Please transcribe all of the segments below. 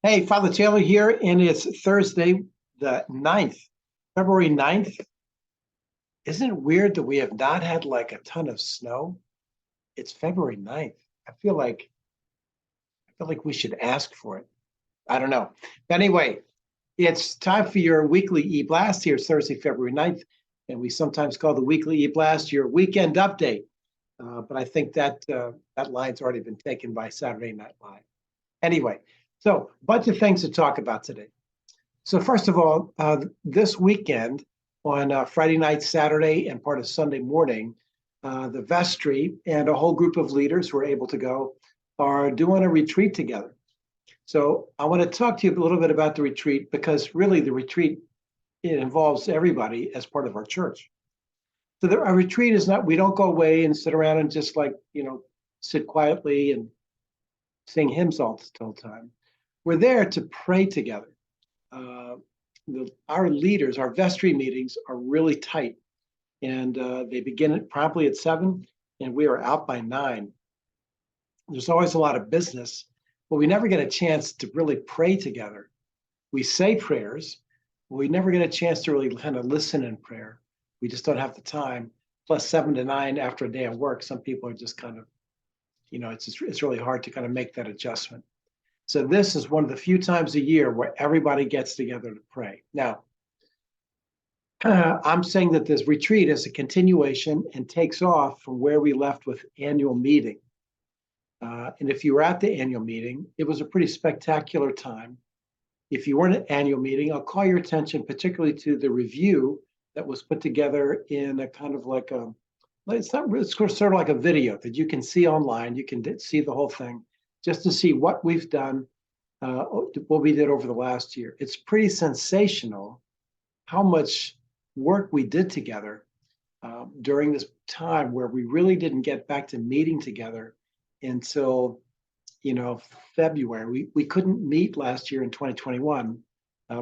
Hey, Father Taylor here, and it's Thursday, the 9th, February 9th. Isn't it weird that we have not had like a ton of snow? It's February 9th. I feel like I feel like we should ask for it. I don't know. But anyway, it's time for your weekly eBlast. Here it's Thursday, February 9th, and we sometimes call the weekly eBlast your weekend update. But I think that line's already been taken by Saturday Night Live. Anyway, so a bunch of things to talk about today. So first of all, this weekend on Friday night, Saturday, and part of Sunday morning, the vestry and a whole group of leaders who are able to go are doing a retreat together. So I want to talk to you a little bit about the retreat because really the retreat it involves everybody as part of our church. So our retreat is not we don't go away and sit around and just sit quietly and sing hymns all the whole time. We're there to pray together. Uh, our leaders, our vestry meetings are really tight, and they begin promptly at 7, and we are out by 9. There's always a lot of business, but we never get a chance to really pray together. We say prayers, but we never get a chance to really kind of listen in prayer. We just don't have the time. Plus 7 to 9 after a day of work, some people are just kind of, it's really hard to kind of make that adjustment. So this is one of the few times a year where everybody gets together to pray. Now, I'm saying that this retreat is a continuation and takes off from where we left with annual meeting. And if you were at the annual meeting, it was a pretty spectacular time. If you weren't at annual meeting, I'll call your attention particularly to the review that was put together in a kind of like it's not really, it's sort of like a video that you can see online. You can see the whole thing just to see what we've done, what we did over the last year. It's pretty sensational how much work we did together during this time where we really didn't get back to meeting together until February. We couldn't meet last year in 2021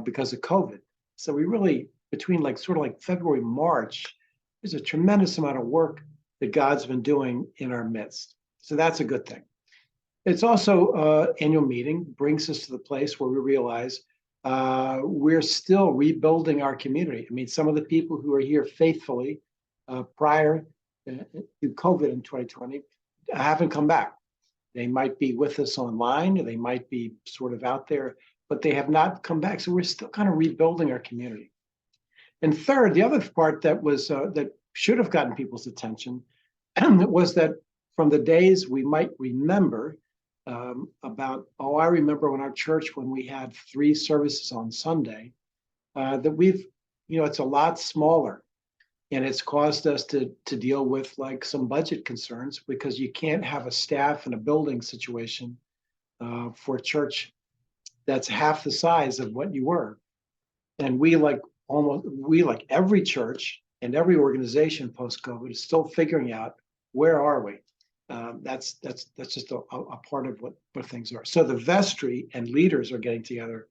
because of COVID. So we really between sort of like February, March, there's a tremendous amount of work that God's been doing in our midst. So that's a good thing. It's also annual meeting brings us to the place where we realize we're still rebuilding our community. I mean, some of the people who are here faithfully prior to COVID in 2020 haven't come back. They might be with us online, or they might be sort of out there, but they have not come back. So we're still kind of rebuilding our community. And third, the other part that was that should have gotten people's attention was that from the days we might remember I remember when our church, when we had 3 services on Sunday, that it's a lot smaller. And it's caused us to deal with like some budget concerns because you can't have a staff and a building situation for a church that's half the size of what you were. And we like every church and every organization post COVID is still figuring out where are we. That's just a part of what things are. So the vestry and leaders are getting together.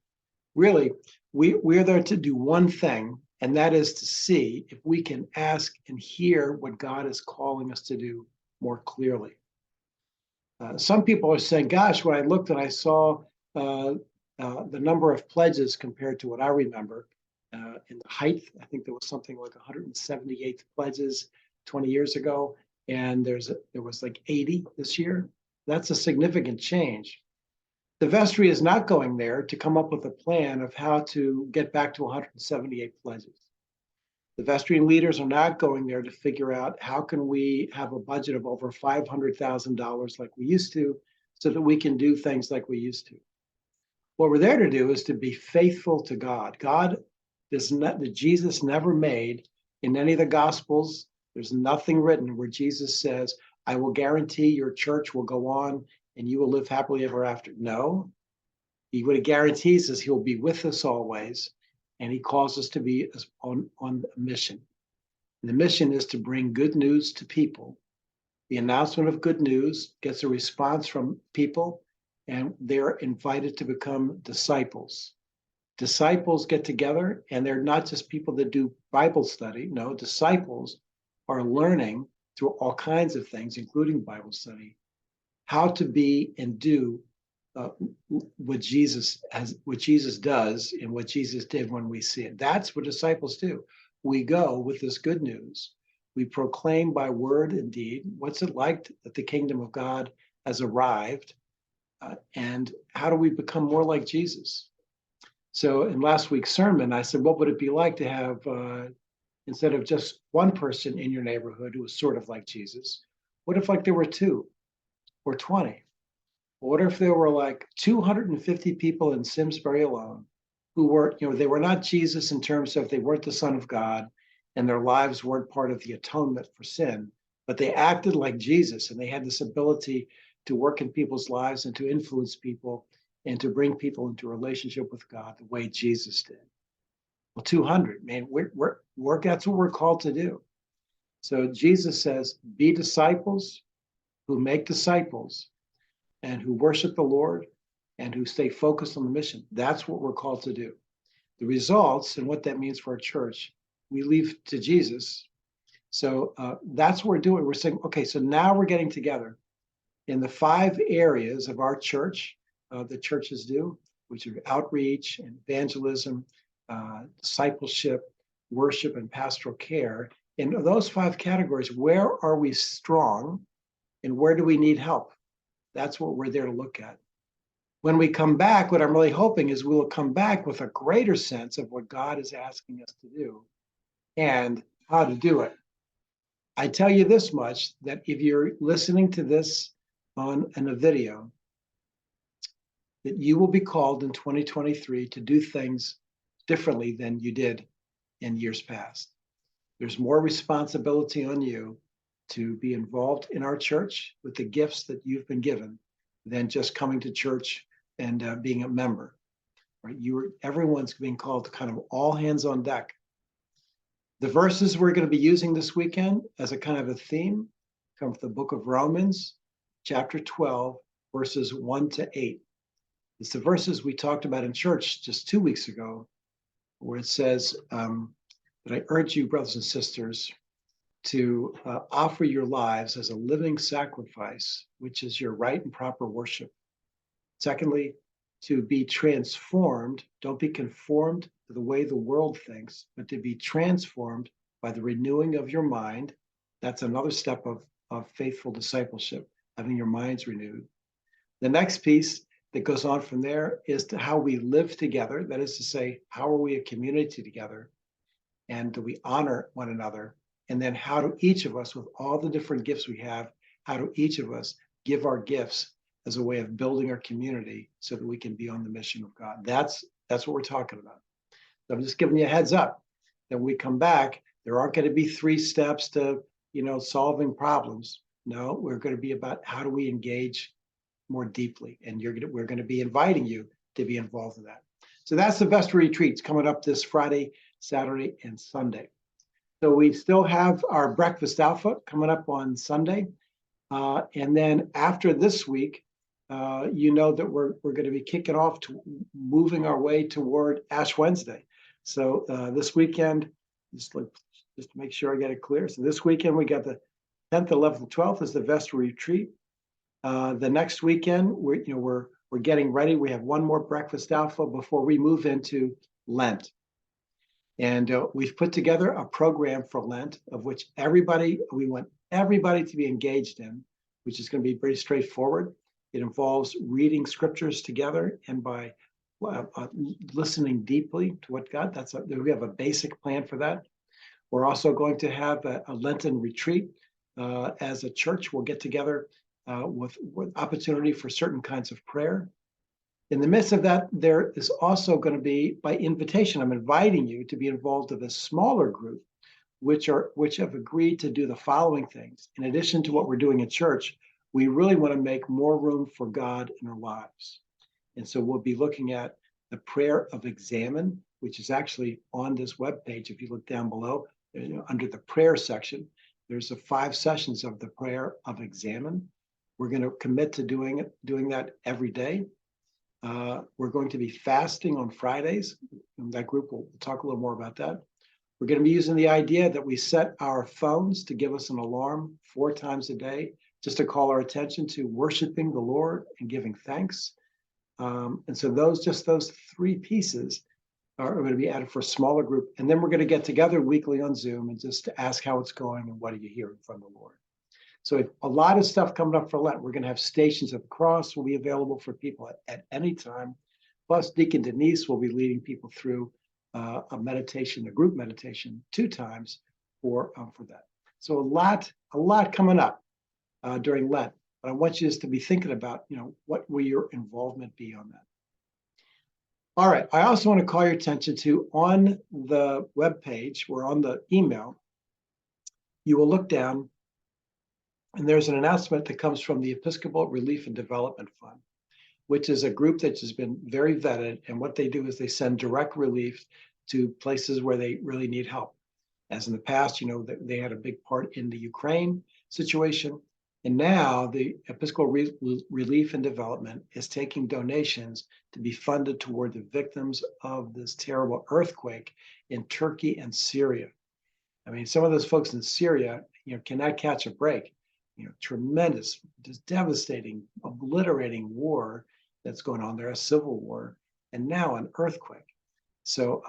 Really, we're there to do one thing, and that is to see if we can ask and hear what God is calling us to do more clearly. Some people are saying, gosh, when I looked and I saw the number of pledges compared to what I remember in the height, I think there was something like 178 pledges 20 years ago, and there was like 80 this year. That's a significant change. The vestry is not going there to come up with a plan of how to get back to 178 pledges. The vestry leaders are not going there to figure out how can we have a budget of over $500,000 like we used to so that we can do things like we used to. What we're there to do is to be faithful to God. God is not that Jesus never made in any of the Gospels. There's nothing written where Jesus says, I will guarantee your church will go on and you will live happily ever after. No, what he guarantees is he'll be with us always, and he calls us to be on a mission. And the mission is to bring good news to people. The announcement of good news gets a response from people, and they're invited to become disciples. Disciples get together, and they're not just people that do Bible study. No, disciples are learning through all kinds of things, including Bible study, how to be and do what what Jesus does, and what Jesus did when we see it. That's what disciples do. We go with this good news. We proclaim by word and deed. What's it like that the kingdom of God has arrived? And how do we become more like Jesus? So in last week's sermon, I said, what would it be like to have, instead of just one person in your neighborhood who was sort of like Jesus, what if like there were 2 or 20? What if there were like 250 people in Simsbury alone who were, they were not Jesus in terms of they weren't the Son of God and their lives weren't part of the atonement for sin, but they acted like Jesus and they had this ability to work in people's lives and to influence people and to bring people into a relationship with God the way Jesus did. Well, 200, man, that's what we're called to do. So Jesus says, be disciples who make disciples and who worship the Lord and who stay focused on the mission. That's what we're called to do. The results and what that means for our church, we leave to Jesus. So that's what we're doing. We're saying, okay, so now we're getting together in the 5 areas of our church, the churches do, which are outreach and evangelism, discipleship, worship, and pastoral care. In those 5 categories, where are we strong and where do we need help? That's what we're there to look at. When we come back, what I'm really hoping is we will come back with a greater sense of what God is asking us to do and how to do it. I tell you this much, that if you're listening to this in a video, that you will be called in 2023 to do things differently than you did in years past. There's more responsibility on you to be involved in our church with the gifts that you've been given than just coming to church and being a member. Right? Everyone's being called to kind of all hands on deck. The verses we're going to be using this weekend as a kind of a theme come from the book of Romans, chapter 12, verses 1 to 8. It's the verses we talked about in church just 2 weeks ago, where it says that I urge you, brothers and sisters, to offer your lives as a living sacrifice, which is your right and proper worship. Secondly, to be transformed, don't be conformed to the way the world thinks, but to be transformed by the renewing of your mind. That's another step of faithful discipleship, having your minds renewed. The next piece that goes on from there is to how we live together. That is to say, how are we a community together? And do we honor one another? And then how do each of us, with all the different gifts we have, how do each of us give our gifts as a way of building our community so that we can be on the mission of God? That's what we're talking about. So I'm just giving you a heads up that when we come back, there aren't going to be 3 steps to, solving problems. No, we're going to be about how do we engage more deeply. And we're going to be inviting you to be involved in that. So that's the Vestry Retreats coming up this Friday, Saturday, and Sunday. So we still have our Breakfast Alpha coming up on Sunday. And then after this week, that we're going to be kicking off to moving our way toward Ash Wednesday. So this weekend, just to make sure I get it clear. So this weekend, we got the 10th, 11th, and 12th is the Vestry Retreat. The next weekend, we're getting ready. We have one more Breakfast Alpha before we move into Lent. And we've put together a program for Lent of which we want everybody to be engaged in, which is going to be pretty straightforward. It involves reading scriptures together and by listening deeply to what God, we have a basic plan for that. We're also going to have a Lenten retreat as a church. We'll get together with opportunity for certain kinds of prayer. In the midst of that, there is also going to be, by invitation, I'm inviting you to be involved in a smaller group, which have agreed to do the following things. In addition to what we're doing in church, we really want to make more room for God in our lives. And so we'll be looking at the prayer of examine, which is actually on this webpage. If you look down below, under the prayer section, there's 5 sessions of the prayer of examine. We're going to commit to doing that every day. We're going to be fasting on Fridays. In that group, we'll talk a little more about that. We're going to be using the idea that we set our phones to give us an alarm 4 times a day, just to call our attention to worshiping the Lord and giving thanks. And so those three pieces are going to be added for a smaller group. And then we're going to get together weekly on Zoom and just to ask how it's going and what are you hearing from the Lord. So a lot of stuff coming up for Lent. We're going to have Stations of the Cross will be available for people at any time. Plus, Deacon Denise will be leading people through a meditation, a group meditation, 2 times for that. So a lot coming up during Lent. But I want you just to be thinking about, what will your involvement be on that? All right. I also want to call your attention to on the web page or on the email, you will look down and there's an announcement that comes from the Episcopal Relief and Development Fund, which is a group that has been very vetted. And what they do is they send direct relief to places where they really need help. As in the past, they had a big part in the Ukraine situation. And now the Episcopal Relief and Development is taking donations to be funded toward the victims of this terrible earthquake in Turkey and Syria. I mean, some of those folks in Syria, cannot catch a break. Tremendous, just devastating, obliterating war that's going on there, a civil war, and now an earthquake. So,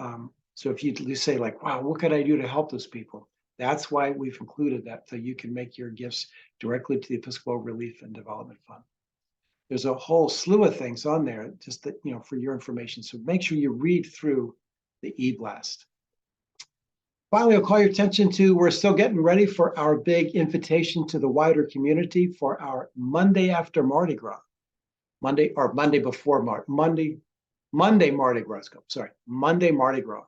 so if you say like, wow, what could I do to help those people? That's why we've included that, so you can make your gifts directly to the Episcopal Relief and Development Fund. There's a whole slew of things on there, just that, for your information. So make sure you read through the eBlast. Finally, I'll call your attention to, we're still getting ready for our big invitation to the wider community for our Monday after Mardi Gras. Monday before Monday Mardi Gras. Monday Mardi Gras.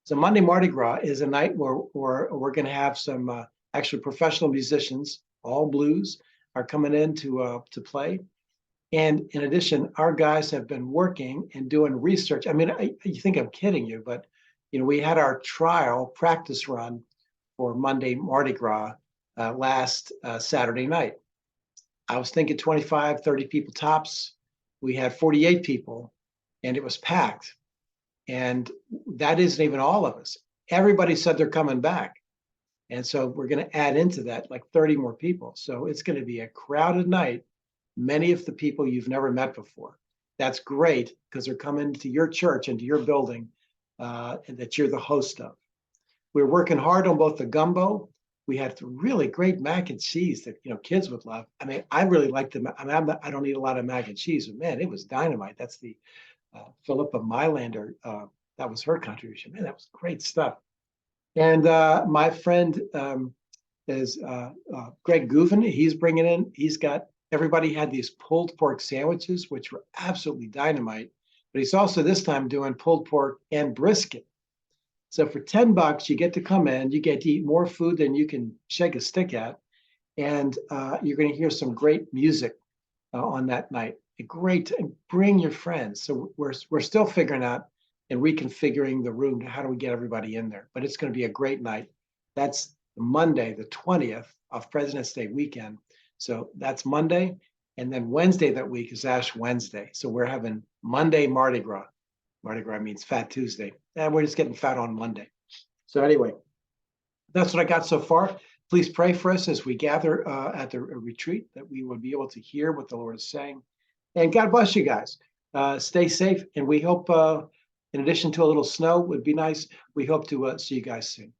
So Monday Mardi Gras is a night where we're going to have some actually professional musicians, all blues, are coming in to play. And in addition, our guys have been working and doing research. I mean, you think I'm kidding you, but we had our trial practice run for Monday Mardi Gras last Saturday night. I was thinking 25, 30 people tops. We had 48 people and it was packed. And that isn't even all of us. Everybody said they're coming back. And so we're going to add into that like 30 more people. So it's going to be a crowded night. Many of the people you've never met before. That's great because they're coming to your church and to your building and that you're the host of. We're working hard on both the gumbo. We had really great mac and cheese that kids would love. I mean, I really like them. I mean, I don't eat a lot of mac and cheese, but man, it was dynamite. That's the Philippa Mylander. That was her contribution. Man, that was great stuff. And my friend is Greg Gouvin. He's bringing in. Everybody had these pulled pork sandwiches, which were absolutely dynamite. But he's also this time doing pulled pork and brisket. So for $10, you get to come in, you get to eat more food than you can shake a stick at. And you're going to hear some great music on that night. Great, bring your friends. So we're still figuring out and reconfiguring the room to how do we get everybody in there. But it's going to be a great night. That's Monday, the 20th of President's Day weekend. So that's Monday. And then Wednesday that week is Ash Wednesday. So we're having Monday Mardi Gras. Mardi Gras means Fat Tuesday. And we're just getting fat on Monday. So anyway, that's what I got so far. Please pray for us as we gather at the retreat, that we will be able to hear what the Lord is saying. And God bless you guys. Stay safe. And we hope, in addition to a little snow would be nice, we hope to see you guys soon.